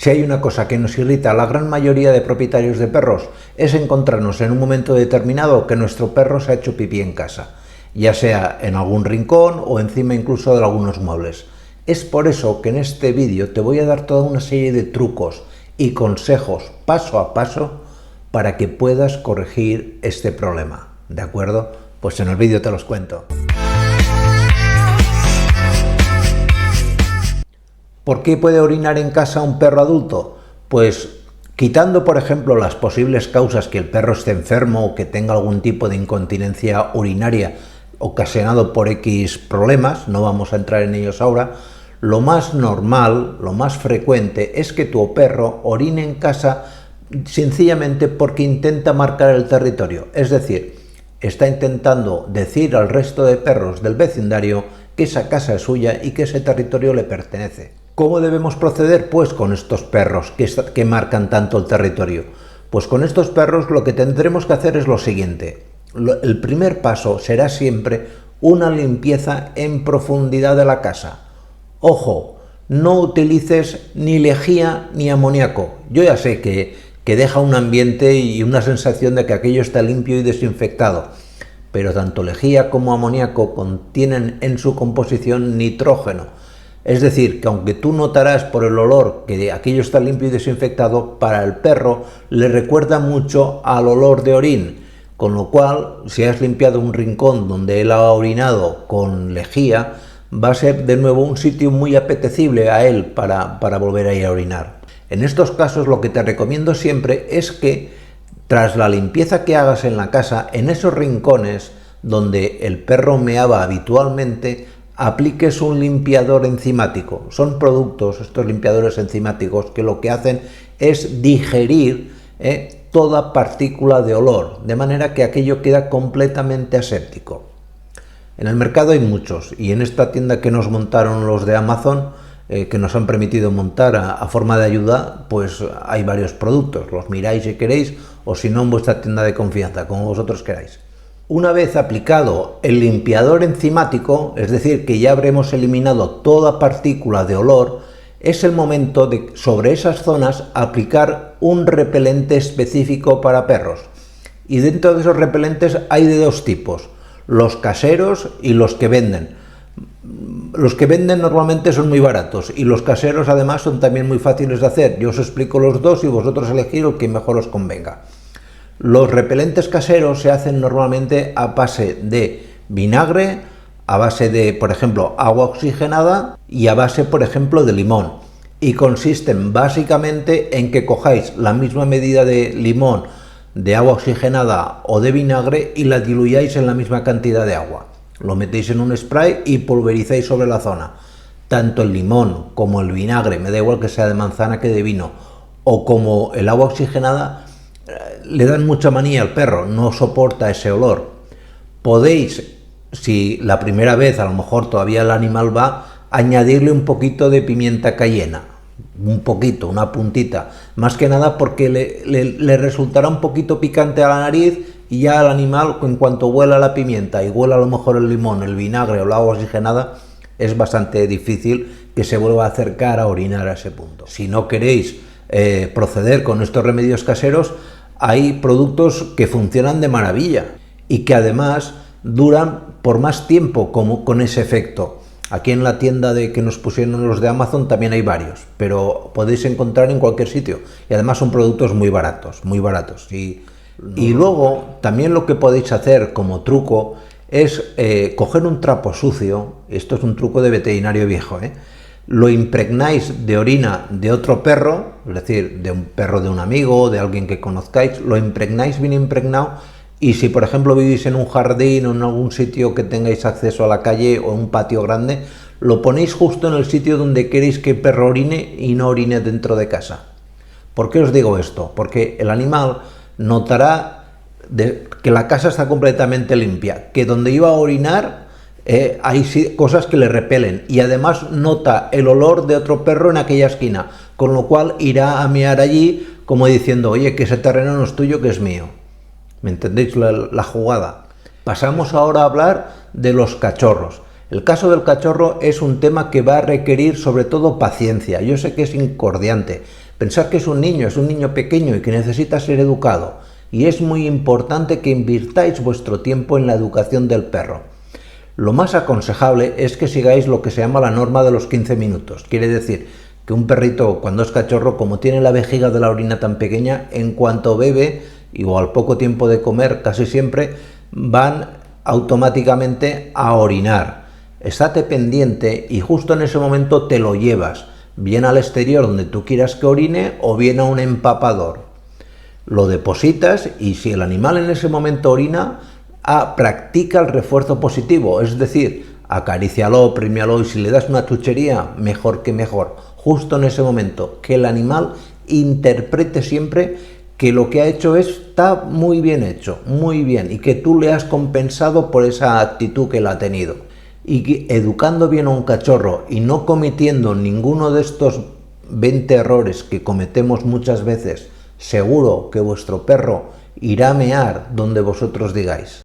Si hay una cosa que nos irrita a la gran mayoría de propietarios de perros, es encontrarnos en un momento determinado que nuestro perro se ha hecho pipí en casa, ya sea en algún rincón o encima incluso de algunos muebles. Es por eso que en este vídeo te voy a dar toda una serie de trucos y consejos paso a paso para que puedas corregir este problema, ¿de acuerdo? Pues en el vídeo te los cuento. ¿Por qué puede orinar en casa un perro adulto? Pues quitando, por ejemplo, las posibles causas que el perro esté enfermo o que tenga algún tipo de incontinencia urinaria ocasionado por X problemas, no vamos a entrar en ellos ahora, lo más normal, lo más frecuente es que tu perro orine en casa sencillamente porque intenta marcar el territorio, es decir, está intentando decir al resto de perros del vecindario que esa casa es suya y que ese territorio le pertenece. ¿Cómo debemos proceder? Pues con estos perros que marcan tanto el territorio. Pues con estos perros lo que tendremos que hacer es lo siguiente. El primer paso será siempre una limpieza en profundidad de la casa. Ojo, no utilices ni lejía ni amoníaco. Yo ya sé que deja un ambiente y una sensación de que aquello está limpio y desinfectado, pero tanto lejía como amoníaco contienen en su composición nitrógeno. Es decir, que aunque tú notarás por el olor que aquello está limpio y desinfectado, para el perro le recuerda mucho al olor de orín, con lo cual, si has limpiado un rincón donde él ha orinado con lejía, va a ser de nuevo un sitio muy apetecible a él para volver a ir a orinar. En estos casos lo que te recomiendo siempre es que tras la limpieza que hagas en la casa, en esos rincones donde el perro meaba habitualmente, apliques un limpiador enzimático. Son productos, estos limpiadores enzimáticos, que lo que hacen es digerir toda partícula de olor, de manera que aquello queda completamente aséptico. En el mercado hay muchos, y en esta tienda que nos montaron los de Amazon, que nos han permitido montar a forma de ayuda, pues hay varios productos. Los miráis si queréis, o si no en vuestra tienda de confianza, como vosotros queráis. Una vez aplicado el limpiador enzimático, es decir, que ya habremos eliminado toda partícula de olor, es el momento de, sobre esas zonas, aplicar un repelente específico para perros. Y dentro de esos repelentes hay de dos tipos, los caseros y los que venden. Los que venden normalmente son muy baratos y los caseros además son también muy fáciles de hacer. Yo os explico los dos y vosotros elegid el que mejor os convenga. Los repelentes caseros se hacen normalmente a base de vinagre, a base de, por ejemplo, agua oxigenada y a base, por ejemplo, de limón. Y consisten básicamente en que cojáis la misma medida de limón, de agua oxigenada o de vinagre y la diluyáis en la misma cantidad de agua. Lo metéis en un spray y pulverizáis sobre la zona. Tanto el limón como el vinagre, me da igual que sea de manzana que de vino, o como el agua oxigenada, le dan mucha manía al perro, no soporta ese olor. Podéis, si la primera vez a lo mejor todavía el animal va, añadirle un poquito de pimienta cayena, un poquito, una puntita, más que nada porque le resultará un poquito picante a la nariz y ya al animal, en cuanto huela la pimienta y huela a lo mejor el limón, el vinagre o el agua oxigenada, es bastante difícil que se vuelva a acercar a orinar a ese punto. Si no queréis proceder con estos remedios caseros, hay productos que funcionan de maravilla y que además duran por más tiempo con ese efecto. Aquí en la tienda que nos pusieron los de Amazon también hay varios, pero podéis encontrar en cualquier sitio y además son productos muy baratos, muy baratos. Y luego también lo que podéis hacer como truco es coger un trapo sucio, esto es un truco de veterinario viejo, lo impregnáis de orina de otro perro, es decir, de un perro de un amigo, de alguien que conozcáis, lo impregnáis bien impregnado y si por ejemplo vivís en un jardín o en algún sitio que tengáis acceso a la calle o un patio grande, lo ponéis justo en el sitio donde queréis que el perro orine y no orine dentro de casa. ¿Por qué os digo esto? Porque el animal notará que la casa está completamente limpia, que donde iba a orinar hay cosas que le repelen y además nota el olor de otro perro en aquella esquina, con lo cual irá a mear allí como diciendo, oye, que ese terreno no es tuyo, que es mío. ¿Me entendéis la jugada? Pasamos ahora a hablar de los cachorros. El caso del cachorro es un tema que va a requerir sobre todo paciencia. Yo sé que es incordiante, Pensad que es un niño pequeño y que necesita ser educado. Y es muy importante que invirtáis vuestro tiempo en la educación del perro. Lo más aconsejable es que sigáis lo que se llama la norma de los 15 minutos. Quiere decir que un perrito, cuando es cachorro, como tiene la vejiga de la orina tan pequeña, en cuanto bebe, y o al poco tiempo de comer, casi siempre, van automáticamente a orinar. Estate pendiente y justo en ese momento te lo llevas, bien al exterior donde tú quieras que orine o bien a un empapador. Lo depositas y si el animal en ese momento orina, practica el refuerzo positivo, es decir, acarícialo, prímialo y si le das una chuchería, mejor que mejor. Justo en ese momento, que el animal interprete siempre que lo que ha hecho está muy bien hecho, muy bien, y que tú le has compensado por esa actitud que él ha tenido. Y que, educando bien a un cachorro y no cometiendo ninguno de estos 20 errores que cometemos muchas veces, seguro que vuestro perro irá a mear donde vosotros digáis.